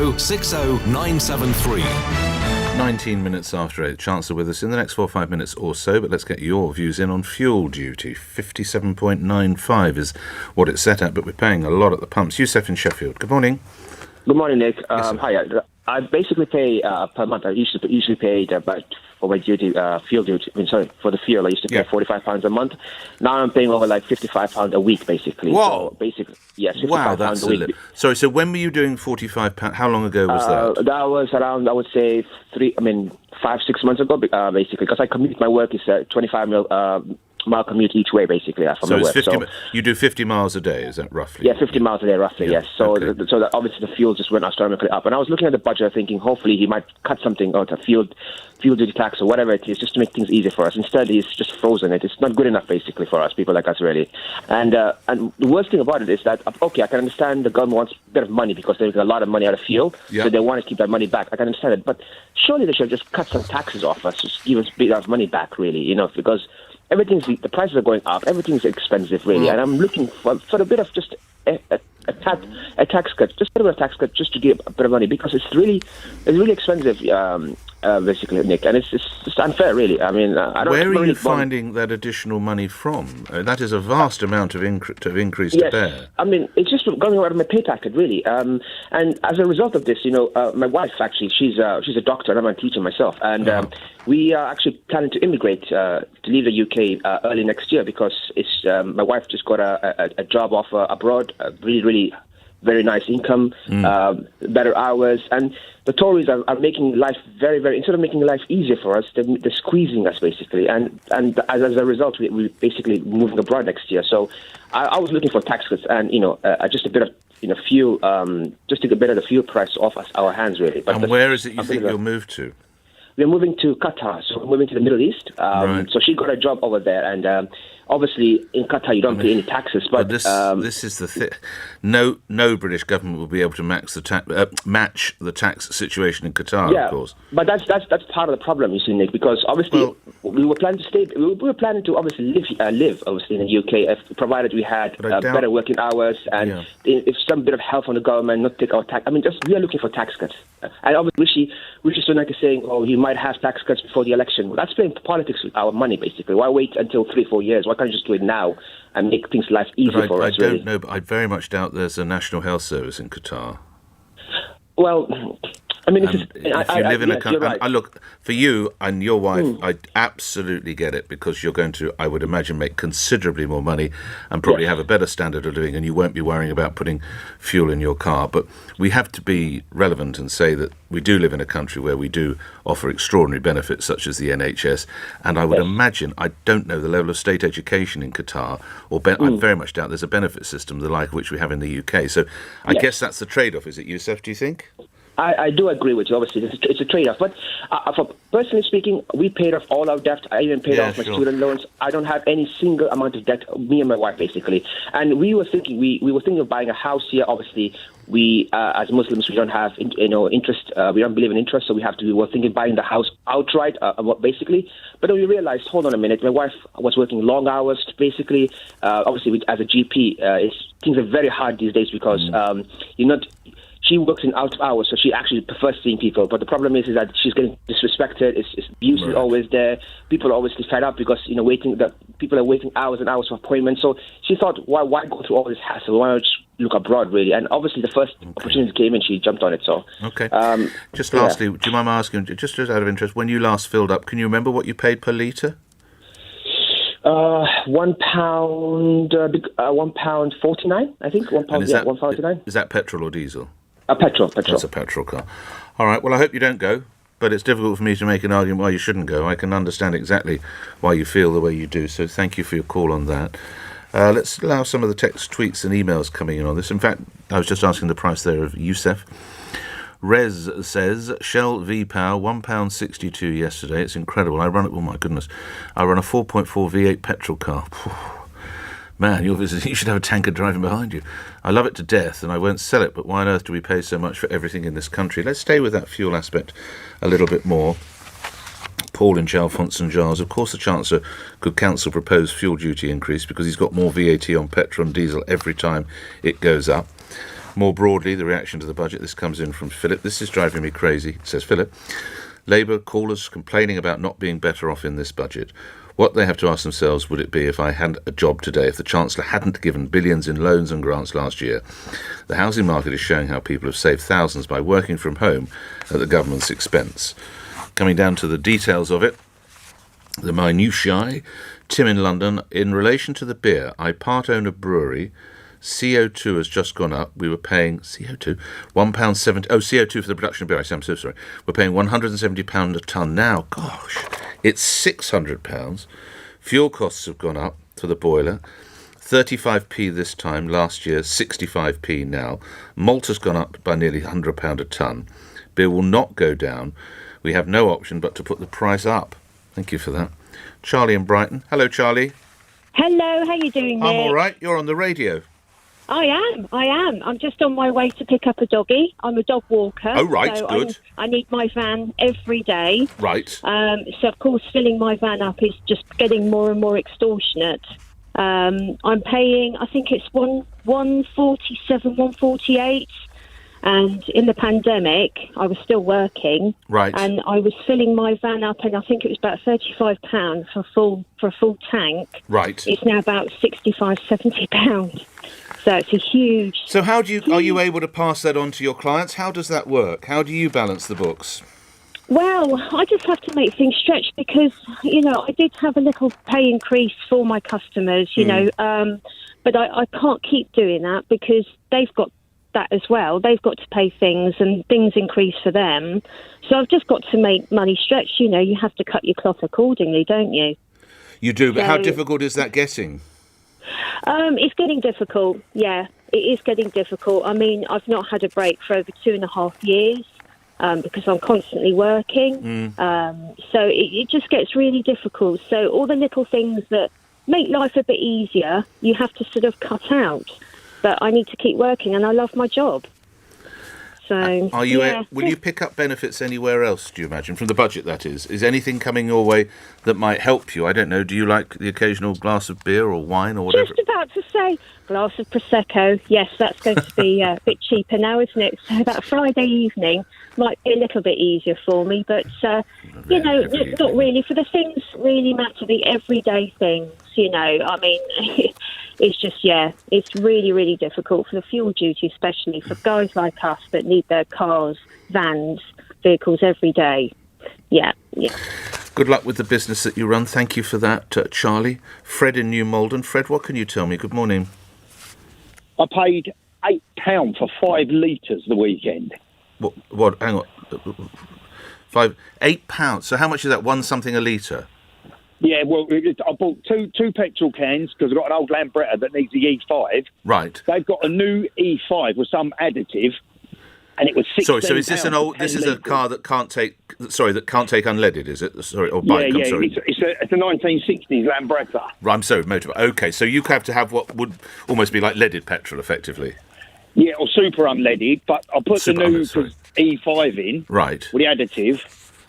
060 19 minutes after 8. Chancellor with us in the next 4 or 5 minutes or so, but let's get your views in on fuel duty. 57.95 is what it's set at, but we're paying a lot at the pumps. Youssef in Sheffield. Good morning. Good morning, Nick. Yes, Hi. I basically pay per month. I usually paid about for my duty, fuel duty. For the fuel, I used to pay £45 a month. Now I'm paying over like £55 a week, basically. Whoa. So basically, yes, £55 Wow, that's a week. Sorry, so when were you doing £45? How long ago was that? That was around, I would say, 5-6 months ago, basically, because I commute. My work is 25 mile commute each way, basically, from So my it's work. 50, you do 50 miles a day, is that roughly? Yeah, 50 miles a day, roughly, yes. So, okay. so that obviously the fuel just went astronomically up. And I was looking at the budget, thinking hopefully he might cut something out of fuel duty tax or whatever it is, just to make things easier for us. Instead, he's just frozen it. It's not good enough, basically, for us, people like us, really. And the worst thing about it is that, okay, I can understand the government wants a bit of money because they make a lot of money out of fuel, so they want to keep that money back. I can understand it. But surely they should just cut some taxes off us, just give us a bit of money back, really, because the prices are going up, everything's expensive, really, and I'm looking for a bit of just a tax cut, just a bit of a tax cut, just to give a bit of money, because it's really expensive, basically, Nick, and it's just unfair, really. I mean, I don't. Where are you finding that additional money from? That is a vast amount of increase to bear. I mean, it's just going out of my pay packet, really. And as a result of this, my wife, actually, she's a doctor, and I'm a teacher myself, and we are actually planning to immigrate to leave the UK early next year, because it's my wife just got a job offer abroad, really very nice income, better hours, and the Tories are making life very, very, instead of making life easier for us, they're squeezing us, basically, and as a result, we're basically moving abroad next year. So I was looking for tax cuts and just a bit of fuel, just to get a bit of the fuel price off our hands, really. But and where is it you think you'll move to? We're moving to Qatar, so we're moving to the Middle East. Right. So she got a job over there, and obviously in Qatar you don't pay any taxes. But this is the thing. No British government will be able to match the tax situation in Qatar, of course. But that's part of the problem, you see, Nick, because obviously we were planning to stay. We were planning to obviously live obviously in the UK, provided we had better working hours and if some bit of help from the government, not take our tax. I mean, we are looking for tax cuts. And obviously, Rishi Sunak is saying, he might have tax cuts before the election. Well, that's playing politics with our money, basically. Why wait until 3-4 years? Why can't you just do it now and make things life easier for us? I don't know, but I very much doubt there's a national health service in Qatar. Well, I mean, if you live in a country, right. Look, for you and your wife, I absolutely get it, because you're going to, I would imagine, make considerably more money and probably have a better standard of living, and you won't be worrying about putting fuel in your car. But we have to be relevant and say that we do live in a country where we do offer extraordinary benefits, such as the NHS, and I would imagine, I don't know the level of state education in Qatar, I very much doubt there's a benefit system the like of which we have in the UK. So I guess that's the trade-off, is it, Youssef, do you think? I do agree with you. Obviously, it's a trade-off. But for personally speaking, we paid off all our debt. I even paid off my student loans. I don't have any single amount of debt. Me and my wife, basically. And we were thinking of buying a house here. Obviously, we as Muslims, we don't have interest. We don't believe in interest, so we were thinking of buying the house outright, basically. But then we realized, hold on a minute. My wife was working long hours, basically. Obviously, as a GP, things are very hard these days because you're not. She works in out of hours, so she actually prefers seeing people. But the problem is that she's getting disrespected. It's abuse is always there. People are always fed up because people are waiting hours and hours for appointments. So she thought, why go through all this hassle? Why not just look abroad, really? And obviously, the first opportunity came and she jumped on it. So just lastly, do you mind asking, just out of interest, when you last filled up, can you remember what you paid per litre? £1, £1.49, I think. £1.49. Is that petrol or diesel? Petrol. That's a petrol car. All right, well, I hope you don't go, but it's difficult for me to make an argument why you shouldn't go. I can understand exactly why you feel the way you do, so thank you for your call on that. Let's allow some of the text, tweets and emails coming in on this. In fact, I was just asking the price there of Youssef. Rez says, Shell V-Power, £1.62 yesterday. It's incredible. I run a 4.4 V8 petrol car. Man, you should have a tanker driving behind you. I love it to death, and I won't sell it, but why on earth do we pay so much for everything in this country? Let's stay with that fuel aspect a little bit more. Paul in Chalfont and Giles. Of course, the Chancellor could cancel proposed fuel duty increase because he's got more VAT on petrol and diesel every time it goes up. More broadly, the reaction to the budget. This comes in from Philip. This is driving me crazy, says Philip. Labour callers complaining about not being better off in this budget. What they have to ask themselves would it be if I had a job today, if the Chancellor hadn't given billions in loans and grants last year. The housing market is showing how people have saved thousands by working from home at the government's expense. Coming down to the details of it, the minutiae. Tim in London, in relation to the beer, I part-own a brewery. CO2 has just gone up. We were paying CO2 £1.70. Oh, CO2 for the production of beer. I'm so sorry. We're paying £170 a tonne now. Gosh, it's £600. Fuel costs have gone up for the boiler. 35p this time. Last year, 65p now. Malt has gone up by nearly £100 a tonne. Beer will not go down. We have no option but to put the price up. Thank you for that. Charlie in Brighton. Hello, Charlie. Hello, how you doing, Nick? I'm all right. You're on the radio. I am. I'm just on my way to pick up a doggy. I'm a dog walker. Oh, right, so good. I need my van every day. Right. So, of course, filling my van up is just getting more and more extortionate. I'm paying, I think it's 147, 148. And in the pandemic, I was still working. Right. And I was filling my van up, and I think it was about £35 for a full tank. Right. It's now about £65, £70. So it's a huge... So how do you are you able to pass that on to your clients? How does that work? How do you balance the books? Well, I just have to make things stretch because, I did have a little pay increase for my customers, but I can't keep doing that because they've got that as well. They've got to pay things and things increase for them. So I've just got to make money stretch. You have to cut your cloth accordingly, don't you? You do, but how difficult is that getting? It's getting difficult, yeah. It is getting difficult. I mean, I've not had a break for over 2.5 years because I'm constantly working. So it just gets really difficult. So all the little things that make life a bit easier, you have to sort of cut out. But I need to keep working, and I love my job. So, will you pick up benefits anywhere else, do you imagine, from the budget, that is? Is anything coming your way that might help you? I don't know, do you like the occasional glass of beer or wine or whatever? Just about to say, glass of Prosecco. Yes, that's going to be a bit cheaper now, isn't it? So that Friday evening might be a little bit easier for me, but, not really. For the things really matter, the everyday things, I mean... It's just, it's really, really difficult for the fuel duty, especially for guys like us that need their cars, vans, vehicles every day. Yeah. Good luck with the business that you run. Thank you for that, Charlie. Fred in New Malden. Fred, what can you tell me? Good morning. I paid £8 for 5 litres the weekend. What? Hang on. £8. So how much is that? One something a litre? Yeah, well, I bought two petrol cans because I've got an old Lambretta that needs the E5. Right. They've got a new E5 with some additive, and it was £16. Sorry, so is this an old? This is a car that can't take. Sorry, that can't take unleaded, is it? Sorry, or bike. Yeah. I'm sorry. It's a 1960s Lambretta. Right, I'm sorry, motorbike. Okay, so you have to have what would almost be like leaded petrol, effectively. Yeah, or super unleaded, but I put the new E5 in. Right. With the additive.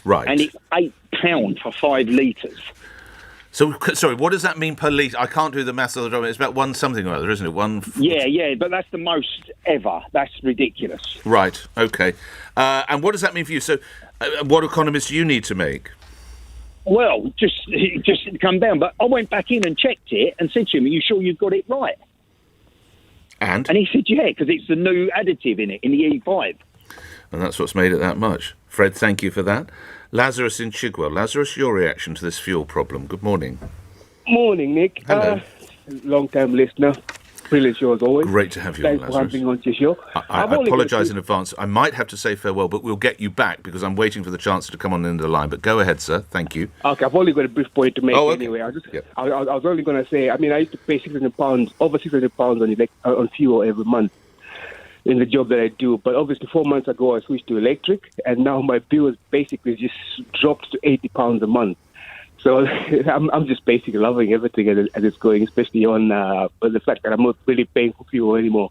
Right. And it's £8 for 5 litres. So, sorry, what does that mean per litre? I can't do the maths of the drama. It's about one something or other, isn't it? Yeah, but that's the most ever. That's ridiculous. Right, okay. And what does that mean for you? So, what economies do you need to make? Well, just come down. But I went back in and checked it and said to him, are you sure you've got it right? And he said, yeah, because it's the new additive in it, in the E5. And that's what's made it that much. Fred, thank you for that. Lazarus in Chigwell. Lazarus, your reaction to this fuel problem. Good morning. Morning, Nick. Hello. Long-time listener. Brilliant show as always. Great to have you Thanks on, for Lazarus. having me on your show. I apologise in advance. I might have to say farewell, but we'll get you back because I'm waiting for the chance to come on the end of the line. But go ahead, sir. Thank you. Okay, I've only got a brief point to make anyway. I was only going to say, I mean, I used to pay £600, over £600 on fuel every month in the job that I do. But obviously 4 months ago, I switched to electric, and now my bill is basically just dropped to £80 a month. So I'm just basically loving everything as it's going, especially on the fact that I'm not really paying for fuel anymore.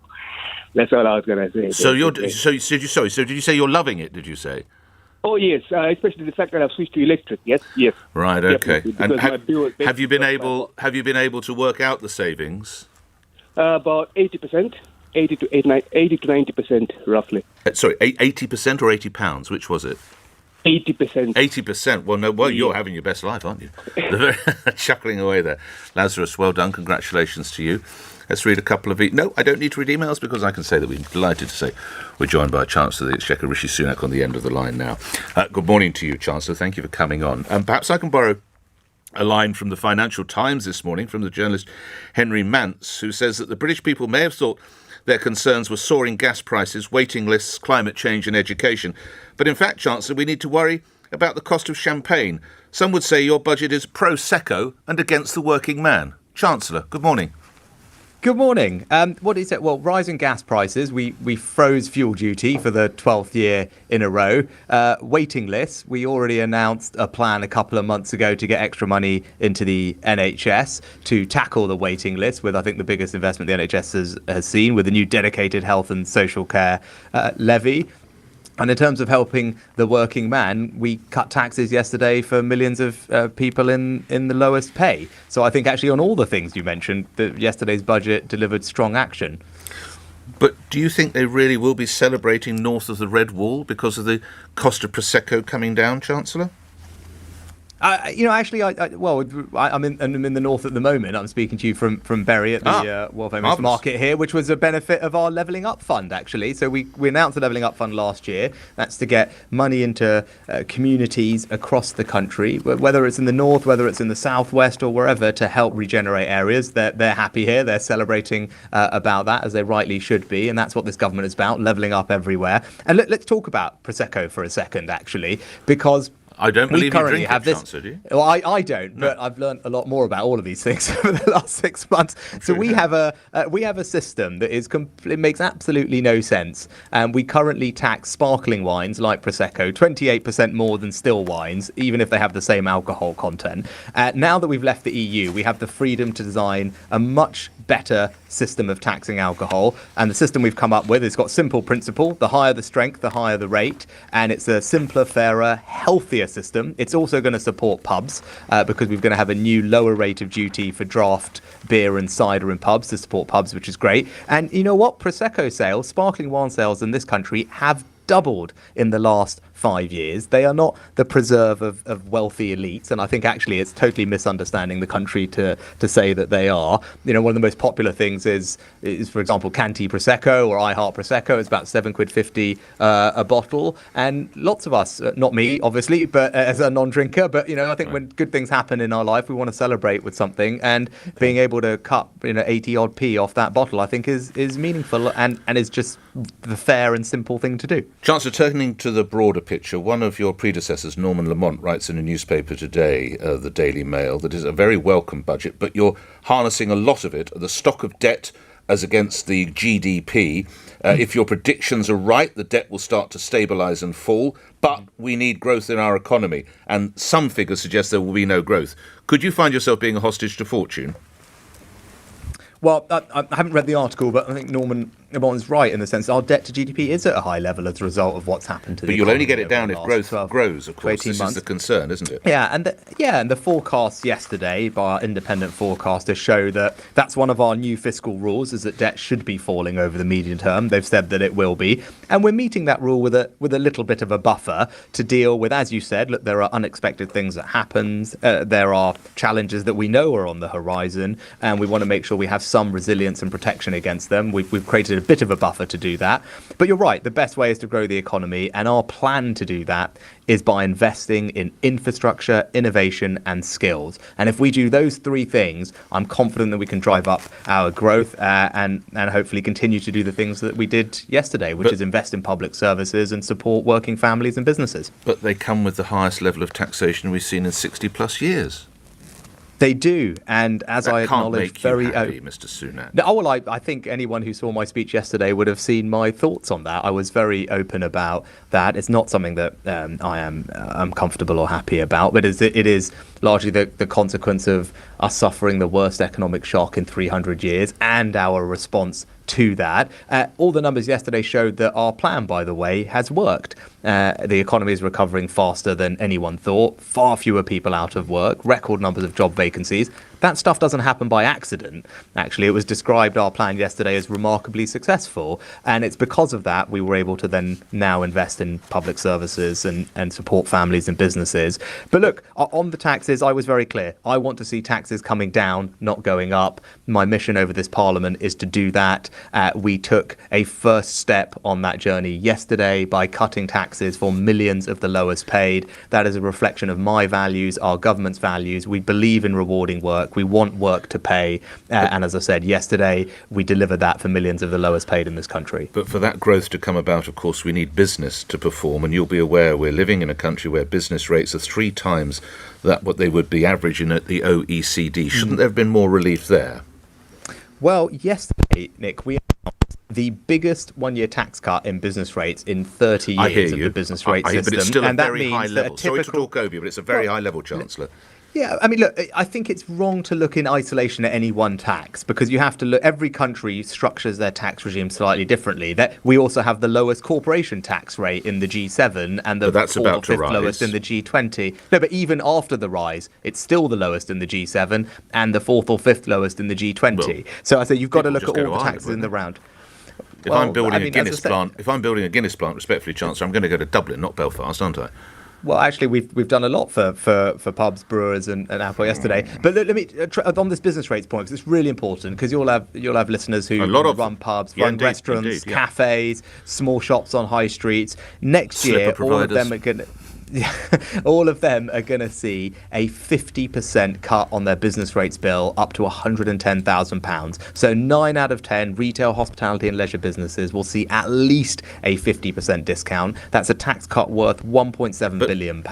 That's all I was going to say. So did you say you're loving it? Did you say? Oh yes, especially the fact that I've switched to electric. Yes. Right. Okay. And have you been basically able to work out the savings? About 80%. 80 to 90% roughly. Sorry, 80% or £80? Which was it? 80%. 80%. Well, you're having your best life, aren't you? Chuckling away there. Lazarus, well done. Congratulations to you. Let's read a couple of... No, I don't need to read emails because I can say that we're delighted to say we're joined by Chancellor of the Exchequer, Rishi Sunak, on the end of the line now. Good morning to you, Chancellor. Thank you for coming on. Perhaps I can borrow a line from the Financial Times this morning from the journalist Henry Mance, who says that the British people may have thought their concerns were soaring gas prices, waiting lists, climate change and education. But in fact, Chancellor, we need to worry about the cost of champagne. Some would say your budget is pro-Secco and against the working man. Chancellor, good morning. Good morning. What is it? Well, rising gas prices. We froze fuel duty for the 12th year in a row. Waiting lists. We already announced a plan a couple of months ago to get extra money into the NHS to tackle the waiting list with, I think, the biggest investment the NHS has seen with the new dedicated health and social care levy. And in terms of helping the working man, we cut taxes yesterday for millions of people in the lowest pay. So I think actually on all the things you mentioned, yesterday's budget delivered strong action. But do you think they really will be celebrating north of the Red Wall because of the cost of Prosecco coming down, Chancellor? Actually, I'm in the north at the moment. I'm speaking to you from Bury at the world-famous market here, which was a benefit of our Levelling Up Fund, actually. So we announced the Levelling Up Fund last year. That's to get money into communities across the country, whether it's in the north, whether it's in the southwest or wherever, to help regenerate areas. They're happy here. They're celebrating about that, as they rightly should be. And that's what this government is about, levelling up everywhere. And let's talk about Prosecco for a second, actually, because I don't believe you drink it, Chancellor, do you? Well, I don't, but I've learned a lot more about all of these things over the last 6 months. So we have a system that it makes absolutely no sense. And we currently tax sparkling wines like Prosecco 28% more than still wines, even if they have the same alcohol content. Now that we've left the EU, we have the freedom to design a much better system of taxing alcohol. And the system we've come up with has got simple principle. The higher the strength, the higher the rate. And it's a simpler, fairer, healthier system. It's also going to support pubs because we're going to have a new lower rate of duty for draft beer and cider in pubs to support pubs, which is great. And you know what? Prosecco sales, sparkling wine sales in this country have doubled in the last 5 years. They are not the preserve of wealthy elites, and I think actually it's totally misunderstanding the country to say that they are. You know, one of the most popular things is for example, Canty Prosecco or I Heart Prosecco. It's about £7.50 a bottle, and lots of us, not me obviously, but as a non-drinker, but you know, I think when good things happen in our life, we want to celebrate with something, and being able to cut 80 odd p off that bottle, I think is meaningful and is just the fair and simple thing to do. Chancellor, turning to the broader picture, one of your predecessors, Norman Lamont, writes in a newspaper today, the Daily Mail, that is a very welcome budget, but you're harnessing a lot of it, the stock of debt as against the GDP. If your predictions are right, the debt will start to stabilise and fall, but we need growth in our economy, and some figures suggest there will be no growth. Could you find yourself being a hostage to fortune? Well, I haven't read the article, but I think Norman is right in the sense our debt to GDP is at a high level as a result of what's happened to the economy. But you'll only get it down if growth grows, of course. This is the concern, isn't it? Yeah, and the forecasts yesterday by our independent forecasters show that that's one of our new fiscal rules, is that debt should be falling over the medium term. They've said that it will be. And we're meeting that rule with a little bit of a buffer to deal with, as you said, look, there are unexpected things that happen. There are challenges that we know are on the horizon, and we want to make sure we have some resilience and protection against them. We've created a bit of a buffer to do that. But you're right, the best way is to grow the economy, and our plan to do that is by investing in infrastructure, innovation and skills. And if we do those three things, I'm confident that we can drive up our growth and hopefully continue to do the things that we did yesterday, which is invest in public services and support working families and businesses. But they come with the highest level of taxation we've seen in 60 plus years. They do, and as I acknowledged, very happy, Mr. Sunak. No, well, I think anyone who saw my speech yesterday would have seen my thoughts on that. I was very open about that. It's not something that I'm comfortable or happy about, but it is largely the consequence of us suffering the worst economic shock in 300 years and our response to that. All the numbers yesterday showed that our plan, by the way, has worked. The economy is recovering faster than anyone thought. Far fewer people out of work, record numbers of job vacancies. That stuff doesn't happen by accident. Actually, it was described, our plan yesterday, as remarkably successful. And it's because of that we were able to then now invest in public services and support families and businesses. But look, on the taxes, I was very clear. I want to see taxes coming down, not going up. My mission over this parliament is to do that. We took a first step on that journey yesterday by cutting taxes for millions of the lowest paid. That is a reflection of my values, our government's values. We believe in rewarding work. We want work to pay. And as I said yesterday, we delivered that for millions of the lowest paid in this country. But for that growth to come about, of course, we need business to perform. And you'll be aware we're living in a country where business rates are 3 times that what they would be averaging at the OECD. Shouldn't there have been more relief there? Well, yesterday, Nick, we announced the biggest one-year tax cut in business rates in 30 years of the business rate system. But it's still and a very high level. Sorry to talk over you, but it's a very high level, Chancellor. Yeah, I mean, look, I think it's wrong to look in isolation at any one tax, because you have to look, every country structures their tax regime slightly differently. That we also have the lowest corporation tax rate in the G7 and the 4th or 5th lowest in the G20. No, but even after the rise, it's still the lowest in the G7 and the 4th or 5th lowest in the G20. Well, so I say you've got to look at all the taxes in the round. If I'm building a Guinness plant, respectfully, Chancellor, I'm going to go to Dublin, not Belfast, aren't I? Well, actually, we've done a lot for pubs, brewers, and alcohol yesterday. But let me on this business rates point, because it's really important. Because you'll have listeners who run pubs, run restaurants, cafes, small shops on high streets. Next year, all of them are going to. All of them are going to see a 50% cut on their business rates bill, up to £110,000. So 9 out of 10 retail, hospitality and leisure businesses will see at least a 50% discount. That's a tax cut worth £1.7 billion.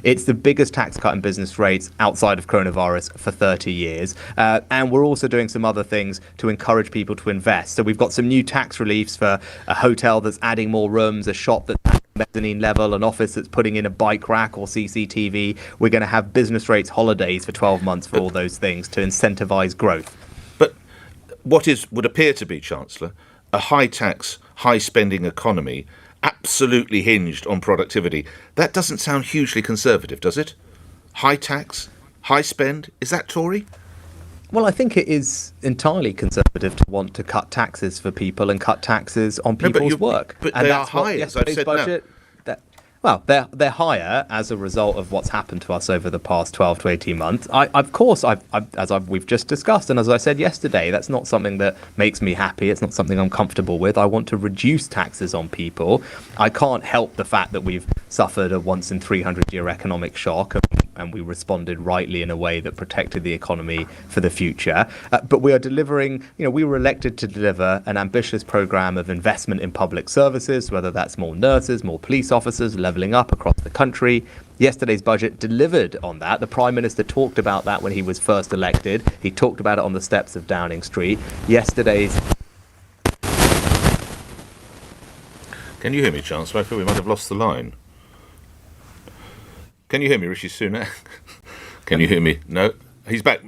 It's the biggest tax cut in business rates outside of coronavirus for 30 years. And we're also doing some other things to encourage people to invest. So we've got some new tax reliefs for a hotel that's adding more rooms, a shop that's mezzanine level, an office that's putting in a bike rack or CCTV. We're going to have business rates holidays for 12 months for all those things to incentivise growth. But what would appear to be, Chancellor, a high tax, high spending economy absolutely hinged on productivity, that doesn't sound hugely conservative, does it? High tax, high spend, is that Tory? Well, I think it is entirely conservative to want to cut taxes for people and cut taxes on people's work. But and they are high, as I've said budget, well, they're higher as a result of what's happened to us over the past 12 to 18 months. We've just discussed, and as I said yesterday, that's not something that makes me happy. It's not something I'm comfortable with. I want to reduce taxes on people. I can't help the fact that we've suffered a once in 300-year economic shock, and we responded rightly in a way that protected the economy for the future. But we are delivering, we were elected to deliver an ambitious programme of investment in public services, whether that's more nurses, more police officers, levelling up across the country. Yesterday's budget delivered on that. The Prime Minister talked about that when he was first elected. He talked about it on the steps of Downing Street. Yesterday's... Can you hear me, Chancellor? I feel we might have lost the line. Can you hear me, Rishi Sunak? Can you hear me? No? He's back.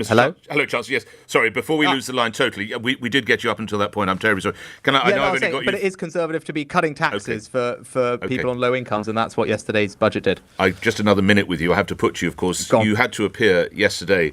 Hello? Hello, Chancellor. Yes. Sorry, before we lose the line totally, we did get you up until that point. I'm terribly sorry. But it is conservative to be cutting taxes for people on low incomes, and that's what yesterday's budget did. Just another minute with you. I have to put you, of course, you had to appear yesterday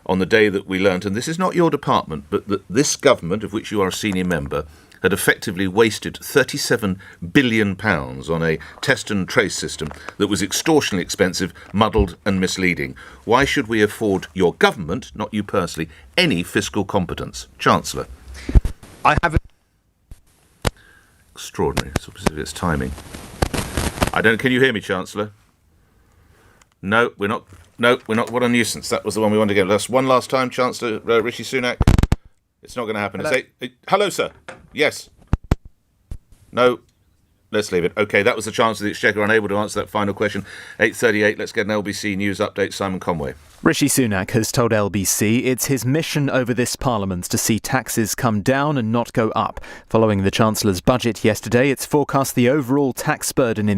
on the day that we learnt, and this is not your department, but that this government, of which you are a senior member, had effectively wasted £37 billion on a test and trace system that was extortionately expensive, muddled and misleading. Why should we afford your government, not you personally, any fiscal competence? Chancellor. I haven't... Extraordinary. It's timing. Can you hear me, Chancellor? No, we're not. What a nuisance. That was the one we wanted to get. That's one last time, Chancellor Rishi Sunak. It's not going to happen. Hello? Hello, sir. Yes. No. Let's leave it. OK, that was the Chancellor of the Exchequer, unable to answer that final question. 8:38, let's get an LBC News update. Simon Conway. Rishi Sunak has told LBC it's his mission over this Parliament to see taxes come down and not go up. Following the Chancellor's budget yesterday, it's forecast the overall tax burden in